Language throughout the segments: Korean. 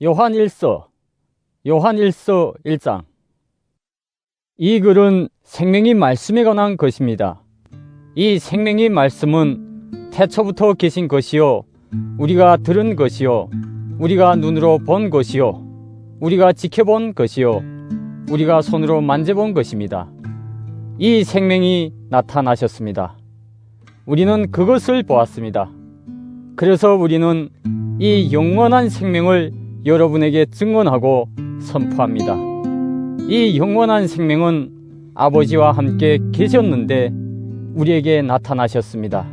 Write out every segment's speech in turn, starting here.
요한 1장. 이 글은 생명의 말씀에 관한 것입니다. 이 생명의 말씀은 태초부터 계신 것이요, 우리가 들은 것이요, 우리가 눈으로 본 것이요, 우리가 지켜본 것이요, 우리가 손으로 만져본 것입니다. 이 생명이 나타나셨습니다. 우리는 그것을 보았습니다. 그래서 우리는 이 영원한 생명을 여러분에게 증언하고 선포합니다. 이 영원한 생명은 아버지와 함께 계셨는데 우리에게 나타나셨습니다.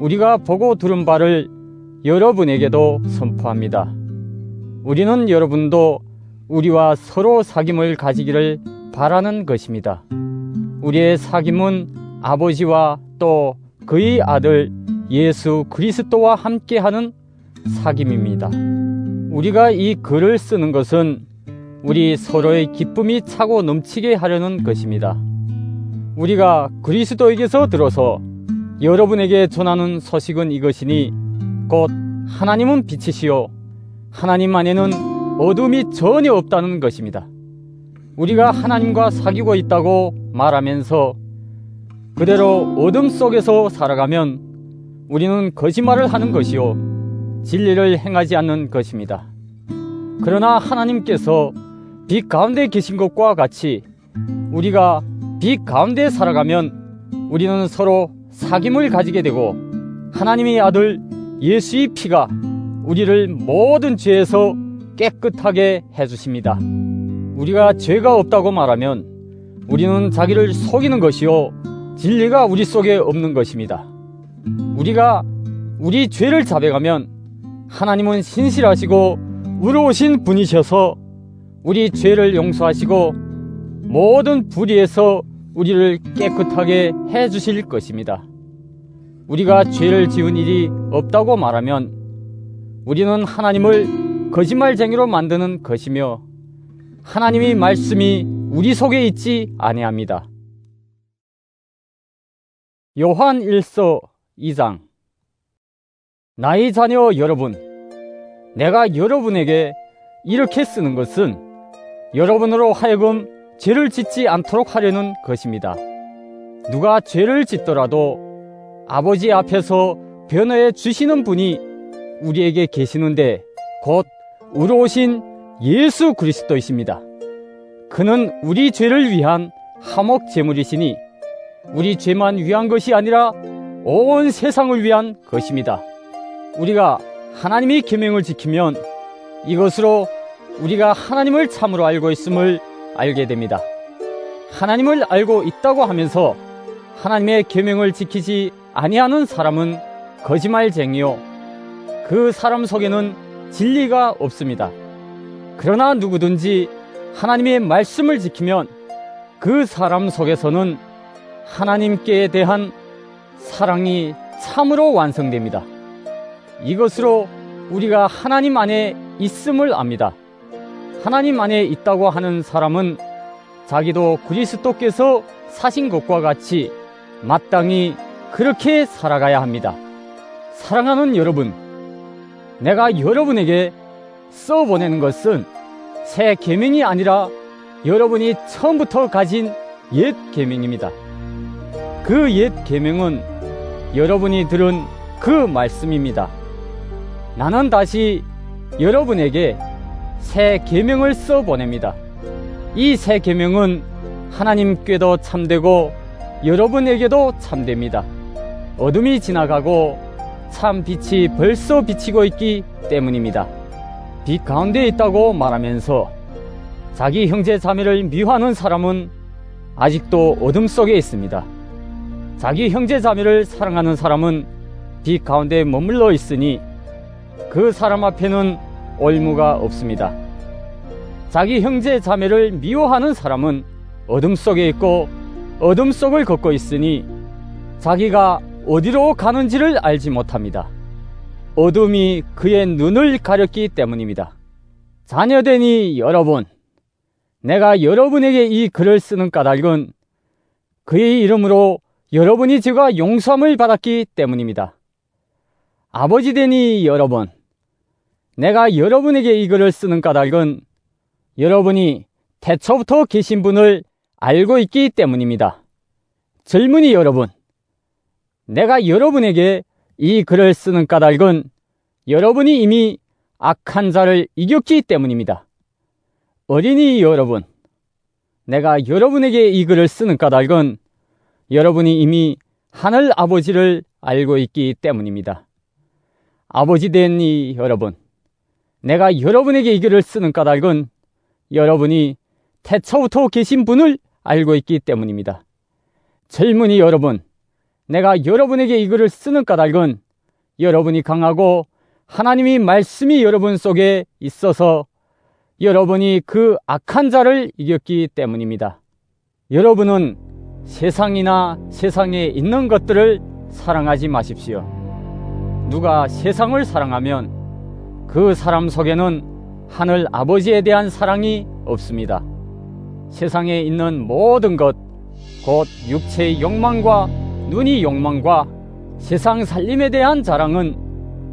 우리가 보고 들은 바를 여러분에게도 선포합니다. 우리는 여러분도 우리와 서로 사귐을 가지기를 바라는 것입니다. 우리의 사귐은 아버지와 또 그의 아들 예수 그리스도와 함께하는 사귐입니다. 우리가 이 글을 쓰는 것은 우리 서로의 기쁨이 차고 넘치게 하려는 것입니다. 우리가 그리스도에게서 들어서 여러분에게 전하는 소식은 이것이니 곧 하나님은 빛이시요 하나님 안에는 어둠이 전혀 없다는 것입니다. 우리가 하나님과 사귀고 있다고 말하면서 그대로 어둠 속에서 살아가면 우리는 거짓말을 하는 것이요 진리를 행하지 않는 것입니다. 그러나 하나님께서 빛 가운데 계신 것과 같이 우리가 빛 가운데 살아가면 우리는 서로 사귐을 가지게 되고 하나님의 아들 예수의 피가 우리를 모든 죄에서 깨끗하게 해주십니다. 우리가 죄가 없다고 말하면 우리는 자기를 속이는 것이요 진리가 우리 속에 없는 것입니다. 우리가 우리 죄를 자백하면 하나님은 신실하시고 의로우신 분이셔서 우리 죄를 용서하시고 모든 불의에서 우리를 깨끗하게 해주실 것입니다. 우리가 죄를 지은 일이 없다고 말하면 우리는 하나님을 거짓말쟁이로 만드는 것이며 하나님의 말씀이 우리 속에 있지 아니합니다. 요한 2장. 나의 자녀 여러분, 내가 여러분에게 이렇게 쓰는 것은 여러분으로 하여금 죄를 짓지 않도록 하려는 것입니다. 누가 죄를 짓더라도 아버지 앞에서 변호해 주시는 분이 우리에게 계시는데 곧 의로우신 예수 그리스도이십니다. 그는 우리 죄를 위한 화목 제물이시니 우리 죄만 위한 것이 아니라 온 세상을 위한 것입니다. 우리가 하나님의 계명을 지키면 이것으로 우리가 하나님을 참으로 알고 있음을 알게 됩니다. 하나님을 알고 있다고 하면서 하나님의 계명을 지키지 아니하는 사람은 거짓말쟁이요 그 사람 속에는 진리가 없습니다. 그러나 누구든지 하나님의 말씀을 지키면 그 사람 속에서는 하나님께 대한 사랑이 참으로 완성됩니다. 이것으로 우리가 하나님 안에 있음을 압니다. 하나님 안에 있다고 하는 사람은 자기도 그리스도께서 사신 것과 같이 마땅히 그렇게 살아가야 합니다. 사랑하는 여러분, 내가 여러분에게 써보내는 것은 새 계명이 아니라 여러분이 처음부터 가진 옛 계명입니다. 그 옛 계명은 여러분이 들은 그 말씀입니다. 나는 다시 여러분에게 새 계명을 써보냅니다. 이 새 계명은 하나님께도 참되고 여러분에게도 참됩니다. 어둠이 지나가고 참 빛이 벌써 비치고 있기 때문입니다. 빛 가운데 있다고 말하면서 자기 형제 자매를 미워하는 사람은 아직도 어둠 속에 있습니다. 자기 형제 자매를 사랑하는 사람은 빛 가운데 머물러 있으니 그 사람 앞에는 올무가 없습니다. 자기 형제 자매를 미워하는 사람은 어둠 속에 있고 어둠 속을 걷고 있으니 자기가 어디로 가는지를 알지 못합니다. 어둠이 그의 눈을 가렸기 때문입니다. 자녀되니 여러분, 내가 여러분에게 이 글을 쓰는 까닭은 그의 이름으로 여러분이 죄가 용서함을 받았기 때문입니다. 아버지 되니 여러분, 내가 여러분에게 이 글을 쓰는 까닭은 여러분이 태초부터 계신 분을 알고 있기 때문입니다. 젊은이 여러분, 내가 여러분에게 이 글을 쓰는 까닭은 여러분이 이미 악한 자를 이겼기 때문입니다. 어린이 여러분, 내가 여러분에게 이 글을 쓰는 까닭은 여러분이 이미 하늘 아버지를 알고 있기 때문입니다. 아버지 된 이 여러분, 내가 여러분에게 이 글을 쓰는 까닭은 여러분이 태초부터 계신 분을 알고 있기 때문입니다. 젊은이 여러분, 내가 여러분에게 이 글을 쓰는 까닭은 여러분이 강하고 하나님의 말씀이 여러분 속에 있어서 여러분이 그 악한 자를 이겼기 때문입니다. 여러분은 세상이나 세상에 있는 것들을 사랑하지 마십시오. 누가 세상을 사랑하면 그 사람 속에는 하늘 아버지에 대한 사랑이 없습니다. 세상에 있는 모든 것, 곧 육체의 욕망과 눈의 욕망과 세상 살림에 대한 자랑은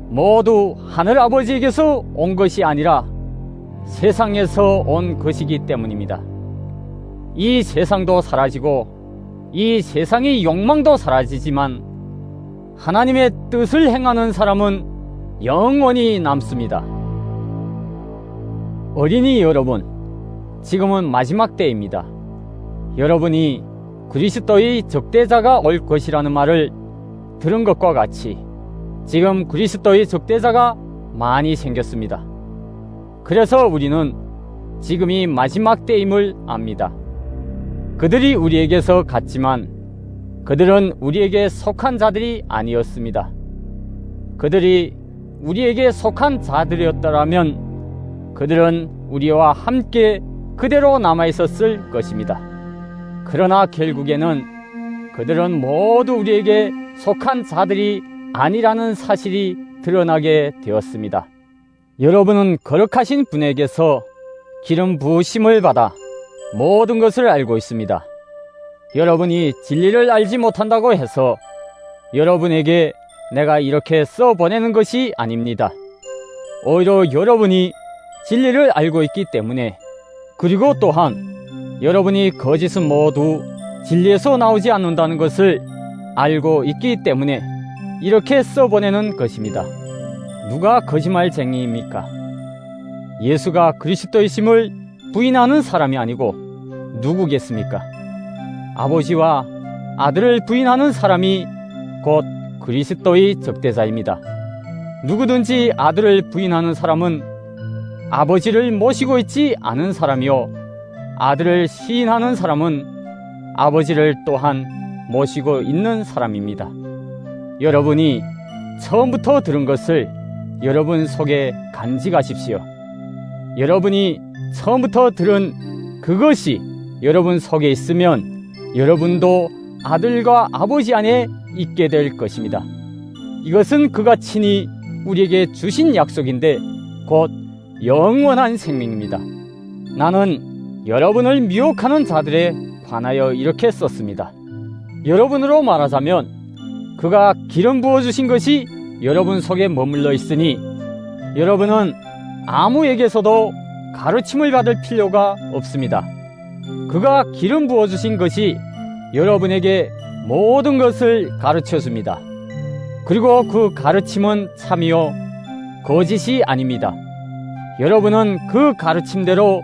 모두 하늘 아버지에게서 온 것이 아니라 세상에서 온 것이기 때문입니다. 이 세상도 사라지고 이 세상의 욕망도 사라지지만 하나님의 뜻을 행하는 사람은 영원히 남습니다. 어린이 여러분, 지금은 마지막 때입니다. 여러분이 그리스도의 적대자가 올 것이라는 말을 들은 것과 같이 지금 그리스도의 적대자가 많이 생겼습니다. 그래서 우리는 지금이 마지막 때임을 압니다. 그들이 우리에게서 갔지만 그들은 우리에게 속한 자들이 아니었습니다. 그들이 우리에게 속한 자들이었더라면 그들은 우리와 함께 그대로 남아있었을 것입니다. 그러나 결국에는 그들은 모두 우리에게 속한 자들이 아니라는 사실이 드러나게 되었습니다. 여러분은 거룩하신 분에게서 기름 부으심을 받아 모든 것을 알고 있습니다. 여러분이 진리를 알지 못한다고 해서 여러분에게 내가 이렇게 써보내는 것이 아닙니다. 오히려 여러분이 진리를 알고 있기 때문에, 그리고 또한 여러분이 거짓은 모두 진리에서 나오지 않는다는 것을 알고 있기 때문에 이렇게 써보내는 것입니다. 누가 거짓말쟁이입니까? 예수가 그리스도이심을 부인하는 사람이 아니고 누구겠습니까? 아버지와 아들을 부인하는 사람이 곧 그리스도의 적대자입니다. 누구든지 아들을 부인하는 사람은 아버지를 모시고 있지 않은 사람이요, 아들을 시인하는 사람은 아버지를 또한 모시고 있는 사람입니다. 여러분이 처음부터 들은 것을 여러분 속에 간직하십시오. 여러분이 처음부터 들은 그것이 여러분 속에 있으면 여러분도 아들과 아버지 안에 있게 될 것입니다. 이것은 그가 친히 우리에게 주신 약속인데 곧 영원한 생명입니다. 나는 여러분을 미혹하는 자들에 관하여 이렇게 썼습니다. 여러분으로 말하자면 그가 기름 부어주신 것이 여러분 속에 머물러 있으니 여러분은 아무에게서도 가르침을 받을 필요가 없습니다. 그가 기름 부어주신 것이 여러분에게 모든 것을 가르쳐줍니다. 그리고 그 가르침은 참이요 거짓이 아닙니다. 여러분은 그 가르침대로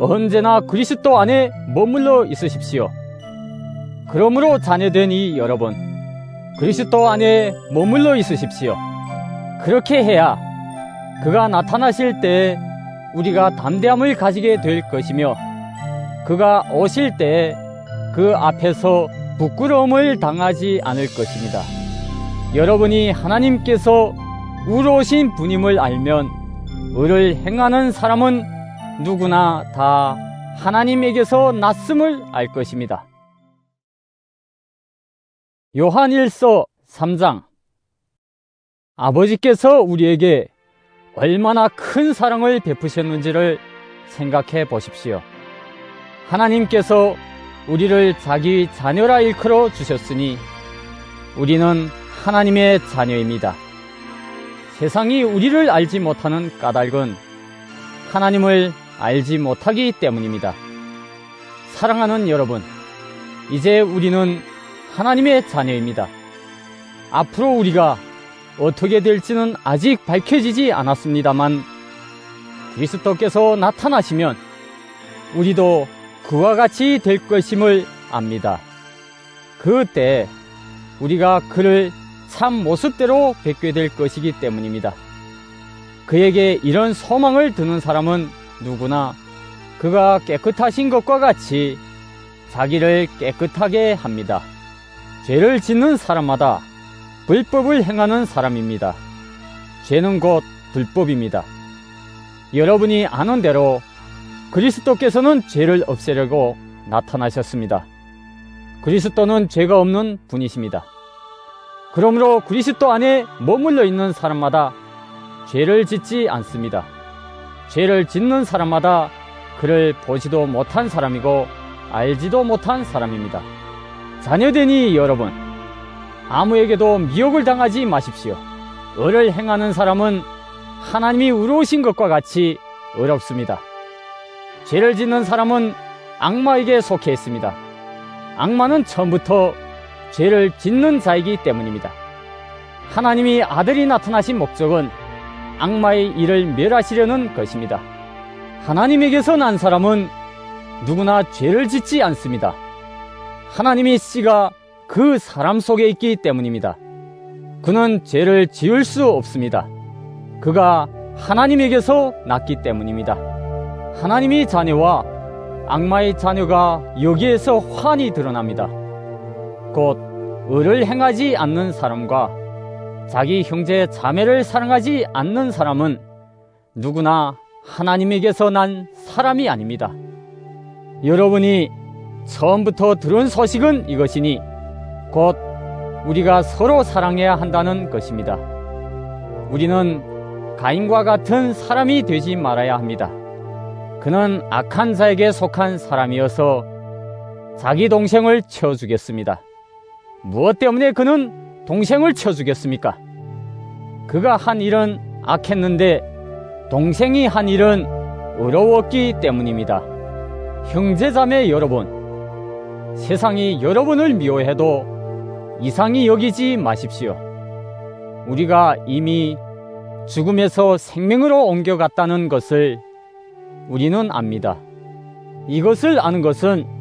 언제나 그리스도 안에 머물러 있으십시오. 그러므로 자녀된 이 여러분, 그리스도 안에 머물러 있으십시오. 그렇게 해야 그가 나타나실 때 우리가 담대함을 가지게 될 것이며 그가 오실 때 그 앞에서 부끄러움을 당하지 않을 것입니다. 여러분이 하나님께서 의로우신 분임을 알면 의를 행하는 사람은 누구나 다 하나님에게서 났음을 알 것입니다. 요한일서 3장. 아버지께서 우리에게 얼마나 큰 사랑을 베푸셨는지를 생각해 보십시오. 하나님께서 우리를 자기 자녀라 일컬어 주셨으니 우리는 하나님의 자녀입니다. 세상이 우리를 알지 못하는 까닭은 하나님을 알지 못하기 때문입니다. 사랑하는 여러분, 이제 우리는 하나님의 자녀입니다. 앞으로 우리가 어떻게 될지는 아직 밝혀지지 않았습니다만 그리스도께서 나타나시면 우리도 그와 같이 될 것임을 압니다. 그때 우리가 그를 참 모습대로 뵙게 될 것이기 때문입니다. 그에게 이런 소망을 두는 사람은 누구나 그가 깨끗하신 것과 같이 자기를 깨끗하게 합니다. 죄를 짓는 사람마다 불법을 행하는 사람입니다. 죄는 곧 불법입니다. 여러분이 아는 대로 그리스도께서는 죄를 없애려고 나타나셨습니다. 그리스도는 죄가 없는 분이십니다. 그러므로 그리스도 안에 머물러 있는 사람마다 죄를 짓지 않습니다. 죄를 짓는 사람마다 그를 보지도 못한 사람이고 알지도 못한 사람입니다. 자녀되니 여러분, 아무에게도 미혹을 당하지 마십시오. 의를 행하는 사람은 하나님이 의로우신 것과 같이 의롭습니다. 죄를 짓는 사람은 악마에게 속해 있습니다. 악마는 처음부터 죄를 짓는 자이기 때문입니다. 하나님이 아들이 나타나신 목적은 악마의 일을 멸하시려는 것입니다. 하나님에게서 난 사람은 누구나 죄를 짓지 않습니다. 하나님의 씨가 그 사람 속에 있기 때문입니다. 그는 죄를 지을 수 없습니다. 그가 하나님에게서 났기 때문입니다. 하나님의 자녀와 악마의 자녀가 여기에서 환히 드러납니다. 곧 의를 행하지 않는 사람과 자기 형제 자매를 사랑하지 않는 사람은 누구나 하나님에게서 난 사람이 아닙니다. 여러분이 처음부터 들은 소식은 이것이니 곧 우리가 서로 사랑해야 한다는 것입니다. 우리는 가인과 같은 사람이 되지 말아야 합니다. 그는 악한 자에게 속한 사람이어서 자기 동생을 쳐주겠습니다. 무엇 때문에 그는 동생을 쳐주겠습니까? 그가 한 일은 악했는데 동생이 한 일은 의로웠기 때문입니다. 형제자매 여러분, 세상이 여러분을 미워해도 이상히 여기지 마십시오. 우리가 이미 죽음에서 생명으로 옮겨갔다는 것을 우리는 압니다. 이것을 아는 것은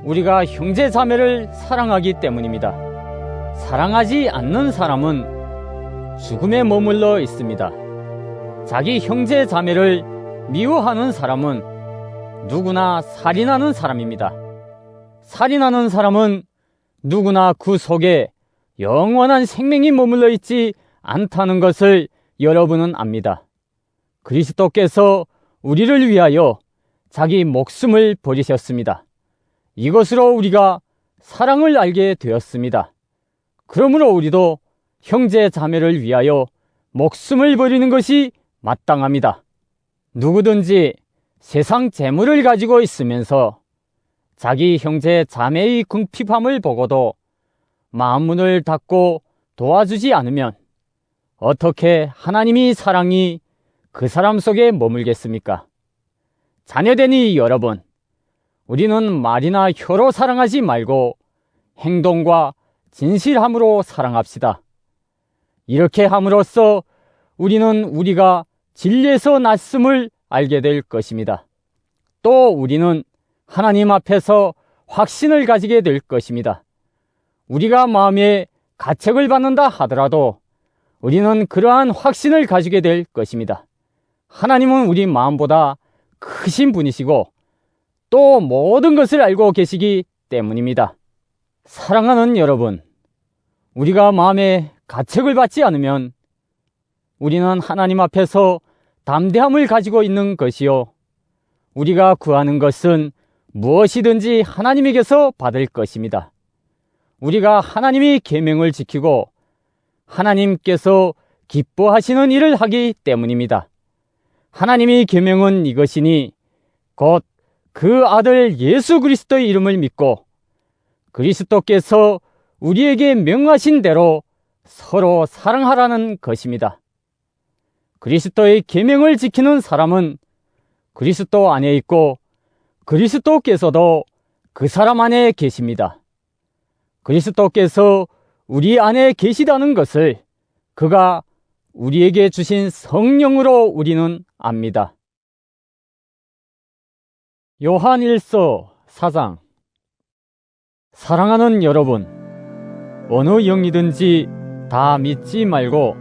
우리가 형제자매를 사랑하기 때문입니다. 사랑하지 않는 사람은 죽음에 머물러 있습니다. 자기 형제자매를 미워하는 사람은 누구나 살인하는 사람입니다. 살인하는 사람은 누구나 그 속에 영원한 생명이 머물러 있지 않다는 것을 여러분은 압니다. 그리스도께서 우리를 위하여 자기 목숨을 버리셨습니다. 이것으로 우리가 사랑을 알게 되었습니다. 그러므로 우리도 형제 자매를 위하여 목숨을 버리는 것이 마땅합니다. 누구든지 세상 재물을 가지고 있으면서 자기 형제 자매의 궁핍함을 보고도 마음문을 닫고 도와주지 않으면 어떻게 하나님의 사랑이 그 사람 속에 머물겠습니까? 자녀되니 여러분, 우리는 말이나 혀로 사랑하지 말고 행동과 진실함으로 사랑합시다. 이렇게 함으로써 우리는 우리가 진리에서 났음을 알게 될 것입니다. 또 우리는 하나님 앞에서 확신을 가지게 될 것입니다. 우리가 마음에 가책을 받는다 하더라도 우리는 그러한 확신을 가지게 될 것입니다. 하나님은 우리 마음보다 크신 분이시고 또 모든 것을 알고 계시기 때문입니다. 사랑하는 여러분, 우리가 마음에 가책을 받지 않으면 우리는 하나님 앞에서 담대함을 가지고 있는 것이요, 우리가 구하는 것은 무엇이든지 하나님에게서 받을 것입니다. 우리가 하나님의 계명을 지키고 하나님께서 기뻐하시는 일을 하기 때문입니다. 하나님의 계명은 이것이니 곧 그 아들 예수 그리스도의 이름을 믿고 그리스도께서 우리에게 명하신 대로 서로 사랑하라는 것입니다. 그리스도의 계명을 지키는 사람은 그리스도 안에 있고 그리스도께서도 그 사람 안에 계십니다. 그리스도께서 우리 안에 계시다는 것을 그가 우리에게 주신 성령으로 우리는 압니다. 요한1서 4장. 사랑하는 여러분, 어느 영이든지 다 믿지 말고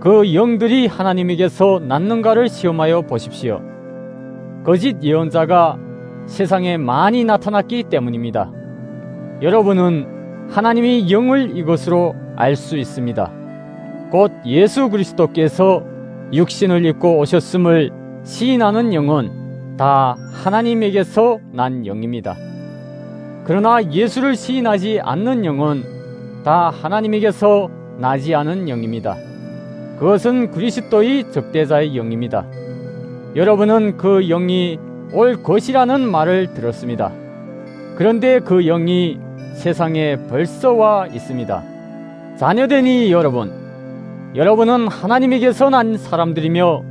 그 영들이 하나님에게서 났는가를 시험하여 보십시오. 거짓 예언자가 세상에 많이 나타났기 때문입니다. 여러분은 하나님이 영을 이것으로 알 수 있습니다. 곧 예수 그리스도께서 육신을 입고 오셨음을 시인하는 영은 다 하나님에게서 난 영입니다. 그러나 예수를 시인하지 않는 영은 다 하나님에게서 나지 않은 영입니다. 그것은 그리스도의 적대자의 영입니다. 여러분은 그 영이 올 것이라는 말을 들었습니다. 그런데 그 영이 세상에 벌써 와 있습니다. 자녀되니 여러분은 하나님에게서 난 사람들이며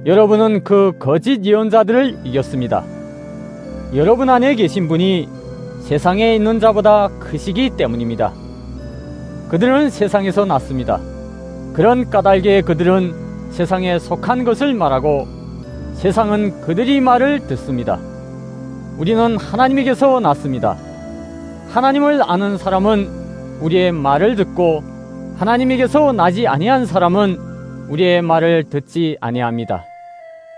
여러분은 그 거짓 예언자들을 이겼습니다. 여러분 안에 계신 분이 세상에 있는 자보다 크시기 때문입니다. 그들은 세상에서 났습니다. 그런 까닭에 그들은 세상에 속한 것을 말하고 세상은 그들이 말을 듣습니다. 우리는 하나님에게서 났습니다. 하나님을 아는 사람은 우리의 말을 듣고 하나님에게서 나지 아니한 사람은 우리의 말을 듣지 아니합니다.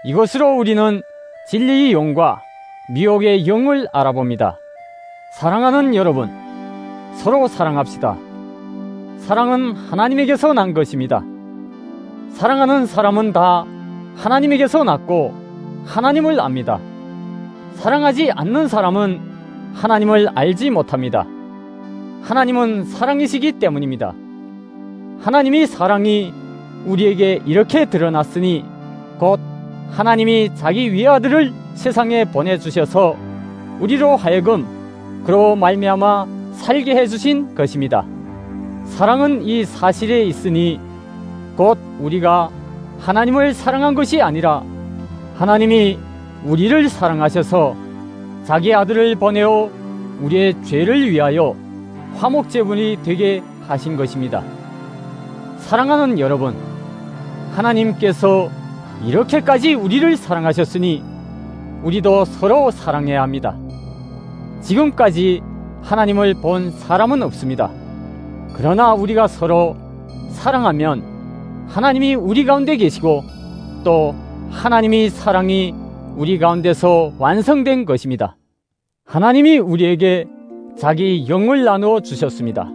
이것으로 우리는 진리의 영과 미혹의 영을 알아봅니다. 사랑하는 여러분, 서로 사랑합시다. 사랑은 하나님에게서 난 것입니다. 사랑하는 사람은 다 하나님에게서 났고 하나님을 압니다. 사랑하지 않는 사람은 하나님을 알지 못합니다. 하나님은 사랑이시기 때문입니다. 하나님이 사랑이 우리에게 이렇게 드러났으니 곧 하나님이 자기 외아들을 세상에 보내주셔서 우리로 하여금 그로 말미암아 살게 해주신 것입니다. 사랑은 이 사실에 있으니 곧 우리가 하나님을 사랑한 것이 아니라 하나님이 우리를 사랑하셔서 자기 아들을 보내어 우리의 죄를 위하여 화목제물이 되게 하신 것입니다. 사랑하는 여러분, 하나님께서 이렇게까지 우리를 사랑하셨으니 우리도 서로 사랑해야 합니다. 지금까지 하나님을 본 사람은 없습니다. 그러나 우리가 서로 사랑하면 하나님이 우리 가운데 계시고 또 하나님이 사랑이 우리 가운데서 완성된 것입니다. 하나님이 우리에게 자기 영을 나누어 주셨습니다.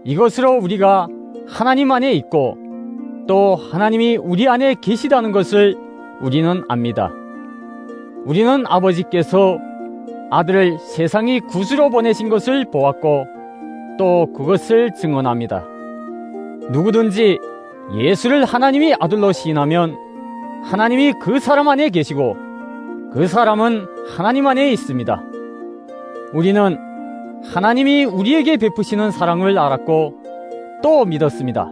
이것으로 우리가 하나님 안에 있고 또 하나님이 우리 안에 계시다는 것을 우리는 압니다. 우리는 아버지께서 아들을 세상의 구주로 보내신 것을 보았고 또 그것을 증언합니다. 누구든지 예수를 하나님이 아들로 시인하면 하나님이 그 사람 안에 계시고 그 사람은 하나님 안에 있습니다. 우리는 하나님이 우리에게 베푸시는 사랑을 알았고 또 믿었습니다.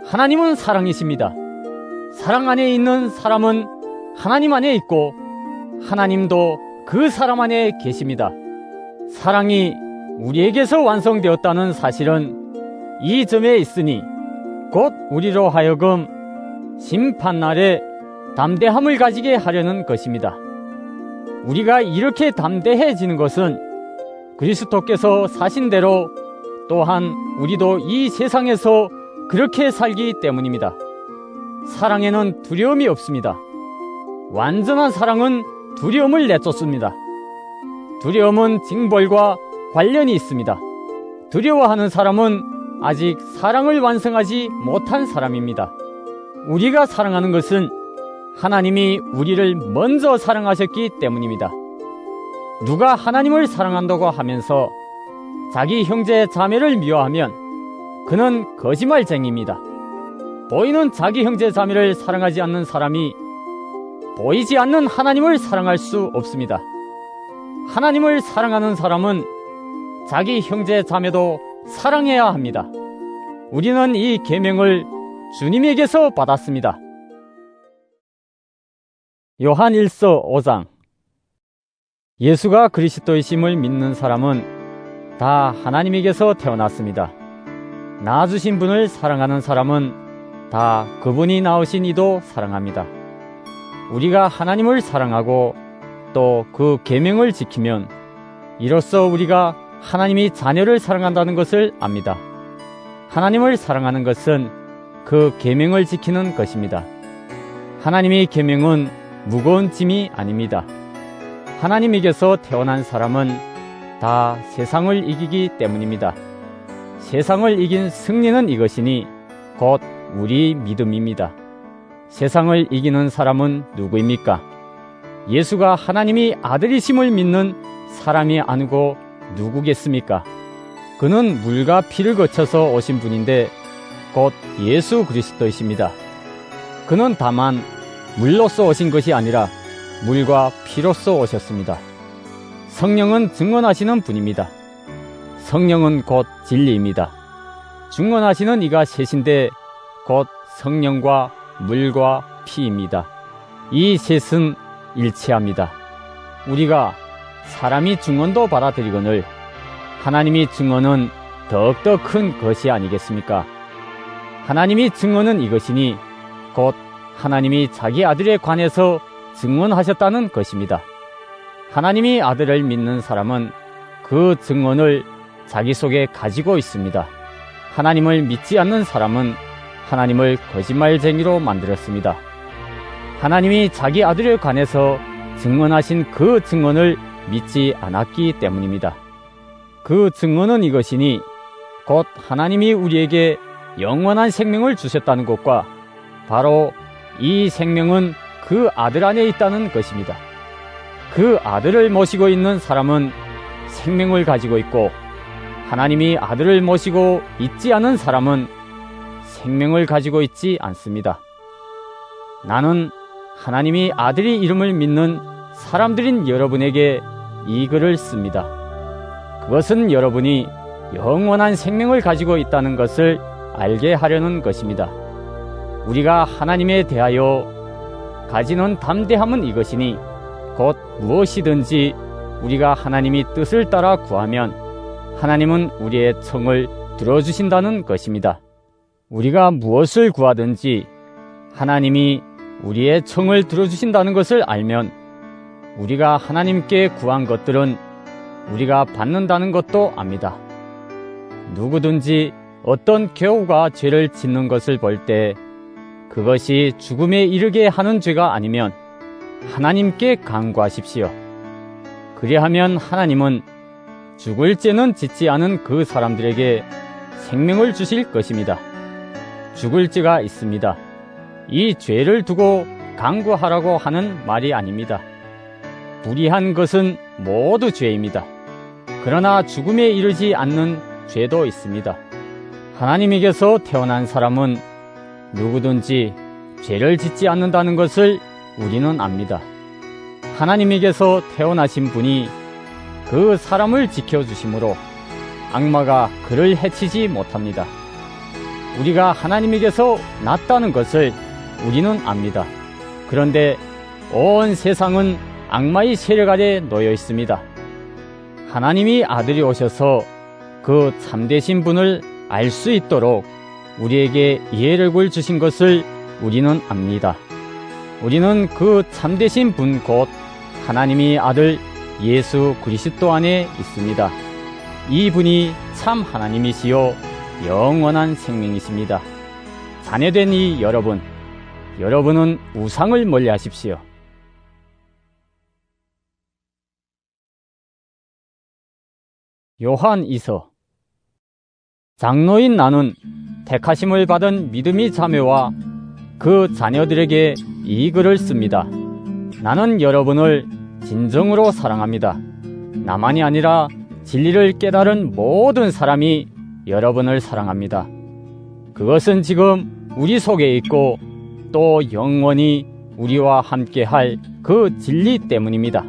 하나님은 사랑이십니다. 사랑 안에 있는 사람은 하나님 안에 있고 하나님도 그 사람 안에 계십니다. 사랑이 우리에게서 완성되었다는 사실은 이 점에 있으니 곧 우리로 하여금 심판날에 담대함을 가지게 하려는 것입니다. 우리가 이렇게 담대해지는 것은 그리스도께서 사신 대로 또한 우리도 이 세상에서 그렇게 살기 때문입니다. 사랑에는 두려움이 없습니다. 완전한 사랑은 두려움을 내쫓습니다. 두려움은 징벌과 관련이 있습니다. 두려워하는 사람은 아직 사랑을 완성하지 못한 사람입니다. 우리가 사랑하는 것은 하나님이 우리를 먼저 사랑하셨기 때문입니다. 누가 하나님을 사랑한다고 하면서 자기 형제 자매를 미워하면 그는 거짓말쟁이입니다. 보이는 자기 형제 자매를 사랑하지 않는 사람이 보이지 않는 하나님을 사랑할 수 없습니다. 하나님을 사랑하는 사람은 자기 형제 자매도 사랑해야 합니다. 우리는 이 계명을 주님에게서 받았습니다. 요한 1서 5장. 예수가 그리스도이심을 믿는 사람은 다 하나님에게서 태어났습니다. 낳아주신 분을 사랑하는 사람은 다 그분이 낳으신 이도 사랑합니다. 우리가 하나님을 사랑하고 또 그 계명을 지키면 이로써 우리가 하나님이 자녀를 사랑한다는 것을 압니다. 하나님을 사랑하는 것은 그 계명을 지키는 것입니다. 하나님의 계명은 무거운 짐이 아닙니다. 하나님에게서 태어난 사람은 다 세상을 이기기 때문입니다. 세상을 이긴 승리는 이것이니 곧 우리 믿음입니다. 세상을 이기는 사람은 누구입니까? 예수가 하나님이 아들이심을 믿는 사람이 아니고 누구겠습니까? 그는 물과 피를 거쳐서 오신 분인데 곧 예수 그리스도이십니다. 그는 다만 물로서 오신 것이 아니라 물과 피로써 오셨습니다. 성령은 증언하시는 분입니다. 성령은 곧 진리입니다. 증언하시는 이가 셋인데 곧 성령과 물과 피입니다. 이 셋은 일치합니다. 우리가 사람이 증언도 받아들이거늘 하나님이 증언은 더욱더 큰 것이 아니겠습니까? 하나님이 증언은 이것이니 곧 하나님이 자기 아들에 관해서 증언하셨다는 것입니다. 하나님이 아들을 믿는 사람은 그 증언을 자기 속에 가지고 있습니다. 하나님을 믿지 않는 사람은 하나님을 거짓말쟁이로 만들었습니다. 하나님이 자기 아들에 관해서 증언하신 그 증언을 믿지 않았기 때문입니다. 그 증언은 이것이니 곧 하나님이 우리에게 영원한 생명을 주셨다는 것과 바로 이 생명은 그 아들 안에 있다는 것입니다. 그 아들을 모시고 있는 사람은 생명을 가지고 있고 하나님이 아들을 모시고 있지 않은 사람은 생명을 가지고 있지 않습니다. 나는 하나님이 아들의 이름을 믿는 사람들인 여러분에게 이 글을 씁니다. 그것은 여러분이 영원한 생명을 가지고 있다는 것을 알게 하려는 것입니다. 우리가 하나님에 대하여 가지는 담대함은 이것이니 곧 무엇이든지 우리가 하나님이 뜻을 따라 구하면 하나님은 우리의 청을 들어주신다는 것입니다. 우리가 무엇을 구하든지 하나님이 우리의 청을 들어주신다는 것을 알면 우리가 하나님께 구한 것들은 우리가 받는다는 것도 압니다. 누구든지 어떤 교우가 죄를 짓는 것을 볼 때 그것이 죽음에 이르게 하는 죄가 아니면 하나님께 간구하십시오. 그리하면 하나님은 죽을 죄는 짓지 않은 그 사람들에게 생명을 주실 것입니다. 죽을 죄가 있습니다. 이 죄를 두고 간구하라고 하는 말이 아닙니다. 불의한 것은 모두 죄입니다. 그러나 죽음에 이르지 않는 죄도 있습니다. 하나님에게서 태어난 사람은 누구든지 죄를 짓지 않는다는 것을 우리는 압니다. 하나님에게서 태어나신 분이 그 사람을 지켜주심으로 악마가 그를 해치지 못합니다. 우리가 하나님에게서 났다는 것을 우리는 압니다. 그런데 온 세상은 악마의 세력 아래 놓여 있습니다. 하나님이 아들이 오셔서 그 참되신 분을 알 수 있도록 우리에게 이해력을 주신 것을 우리는 압니다. 우리는 그 참되신 분 곧 하나님의 아들 예수 그리스도 안에 있습니다. 이 분이 참 하나님이시요 영원한 생명이십니다. 자녀된 이 여러분은 우상을 멀리하십시오. 요한 2서. 장로인 나는 택하심을 받은 믿음의 자매와 그 자녀들에게 이 글을 씁니다. 나는 여러분을 진정으로 사랑합니다. 나만이 아니라 진리를 깨달은 모든 사람이 여러분을 사랑합니다. 그것은 지금 우리 속에 있고 또 영원히 우리와 함께할 그 진리 때문입니다.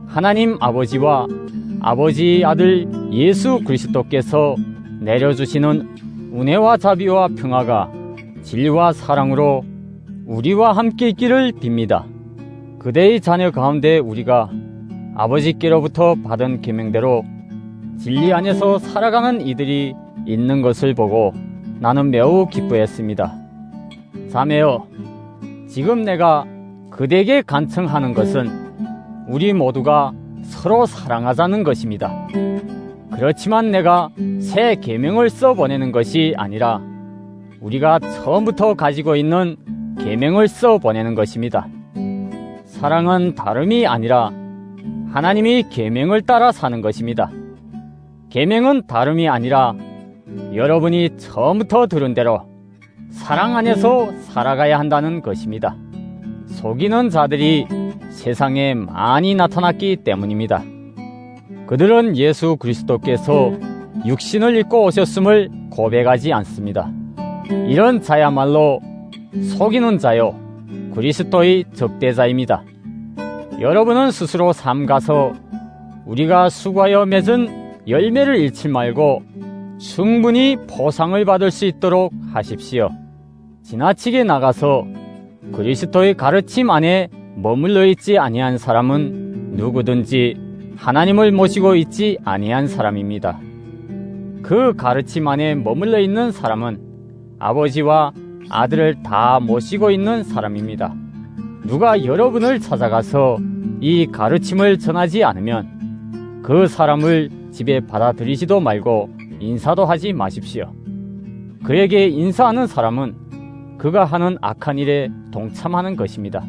하나님 아버지와 아버지의 아들 예수 그리스도께서 내려주시는 은혜와 자비와 평화가 진리와 사랑으로 우리와 함께 있기를 빕니다. 그대의 자녀 가운데 우리가 아버지께로부터 받은 계명대로 진리 안에서 살아가는 이들이 있는 것을 보고 나는 매우 기뻐했습니다. 자매여, 지금 내가 그대에게 간청하는 것은 우리 모두가 서로 사랑하자는 것입니다. 그렇지만 내가 새 계명을 써보내는 것이 아니라 우리가 처음부터 가지고 있는 계명을 써보내는 것입니다. 사랑은 다름이 아니라 하나님이 계명을 따라 사는 것입니다. 계명은 다름이 아니라 여러분이 처음부터 들은 대로 사랑 안에서 살아가야 한다는 것입니다. 속이는 자들이 세상에 많이 나타났기 때문입니다. 그들은 예수 그리스도께서 육신을 입고 오셨음을 고백하지 않습니다. 이런 자야말로 속이는 자요, 그리스도의 적대자입니다. 여러분은 스스로 삼가서 우리가 수고하여 맺은 열매를 잃지 말고 충분히 보상을 받을 수 있도록 하십시오. 지나치게 나가서 그리스도의 가르침 안에 머물러 있지 아니한 사람은 누구든지 하나님을 모시고 있지 아니한 사람입니다. 그 가르침 안에 머물러 있는 사람은 아버지와 아들을 다 모시고 있는 사람입니다. 누가 여러분을 찾아가서 이 가르침을 전하지 않으면 그 사람을 집에 받아들이지도 말고 인사도 하지 마십시오. 그에게 인사하는 사람은 그가 하는 악한 일에 동참하는 것입니다.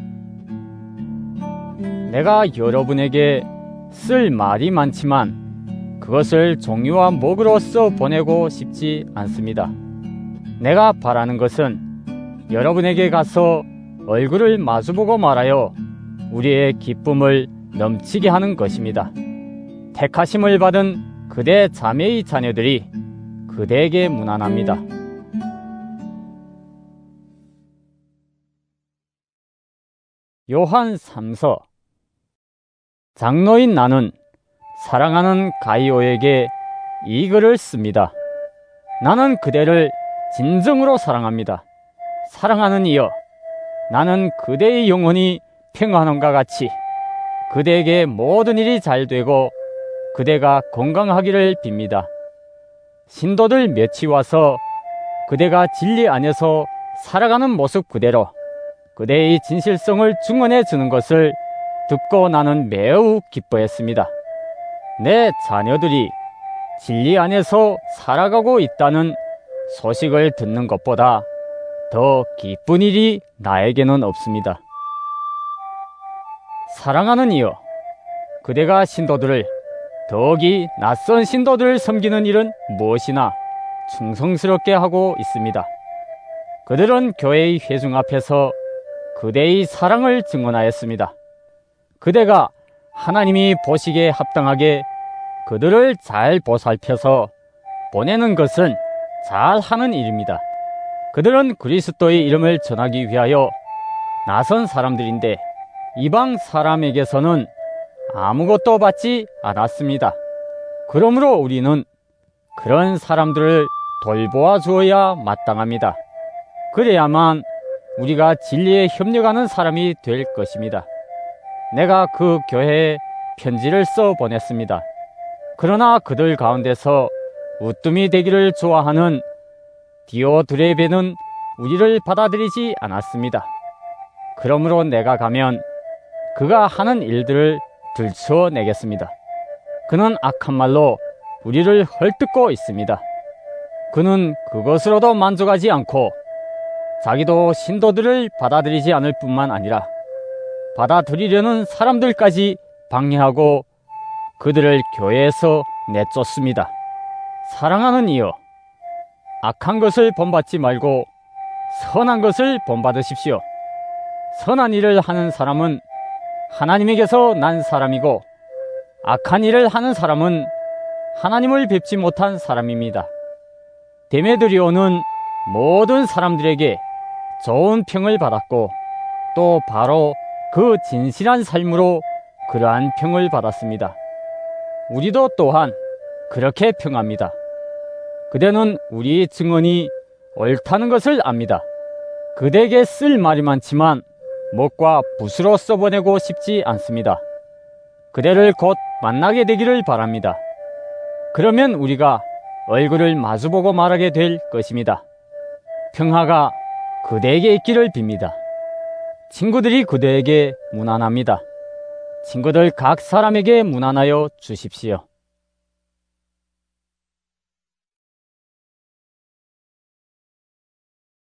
내가 여러분에게 쓸 말이 많지만 그것을 종이와 목으로 써 보내고 싶지 않습니다. 내가 바라는 것은 여러분에게 가서 얼굴을 마주보고 말하여 우리의 기쁨을 넘치게 하는 것입니다. 택하심을 받은 그대 자매의 자녀들이 그대에게 문안합니다. 요한 3서. 장로인 나는 사랑하는 가이오에게 이 글을 씁니다. 나는 그대를 진정으로 사랑합니다. 사랑하는 이여, 나는 그대의 영혼이 평안함과 같이 그대에게 모든 일이 잘 되고 그대가 건강하기를 빕니다. 신도들 몇이 와서 그대가 진리 안에서 살아가는 모습 그대로 그대의 진실성을 증언해 주는 것을 듣고 나는 매우 기뻐했습니다. 내 자녀들이 진리 안에서 살아가고 있다는 소식을 듣는 것보다 더 기쁜 일이 나에게는 없습니다. 사랑하는 이여, 그대가 신도들을, 더욱이 낯선 신도들을 섬기는 일은 무엇이나 충성스럽게 하고 있습니다. 그들은 교회의 회중 앞에서 그대의 사랑을 증언하였습니다. 그대가 하나님이 보시기에 합당하게 그들을 잘 보살펴서 보내는 것은 잘하는 일입니다. 그들은 그리스도의 이름을 전하기 위하여 나선 사람들인데 이방 사람에게서는 아무것도 받지 않았습니다. 그러므로 우리는 그런 사람들을 돌보아 주어야 마땅합니다. 그래야만 우리가 진리에 협력하는 사람이 될 것입니다. 내가 그 교회에 편지를 써 보냈습니다. 그러나 그들 가운데서 우뜸이 되기를 좋아하는 디오드레베는 우리를 받아들이지 않았습니다. 그러므로 내가 가면 그가 하는 일들을 들춰내겠습니다. 그는 악한 말로 우리를 헐뜯고 있습니다. 그는 그것으로도 만족하지 않고 자기도 신도들을 받아들이지 않을 뿐만 아니라 받아들이려는 사람들까지 방해하고 그들을 교회에서 내쫓습니다. 사랑하는 이여, 악한 것을 본받지 말고 선한 것을 본받으십시오. 선한 일을 하는 사람은 하나님에게서 난 사람이고 악한 일을 하는 사람은 하나님을 뵙지 못한 사람입니다. 데메드리오는 모든 사람들에게 좋은 평을 받았고 또 바로 그 진실한 삶으로 그러한 평을 받았습니다. 우리도 또한 그렇게 평합니다. 그대는 우리의 증언이 옳다는 것을 압니다. 그대에게 쓸 말이 많지만 먹과 붓으로 써보내고 싶지 않습니다. 그대를 곧 만나게 되기를 바랍니다. 그러면 우리가 얼굴을 마주보고 말하게 될 것입니다. 평화가 그대에게 있기를 빕니다. 친구들이 그대에게 문안합니다. 친구들 각 사람에게 문안하여 주십시오.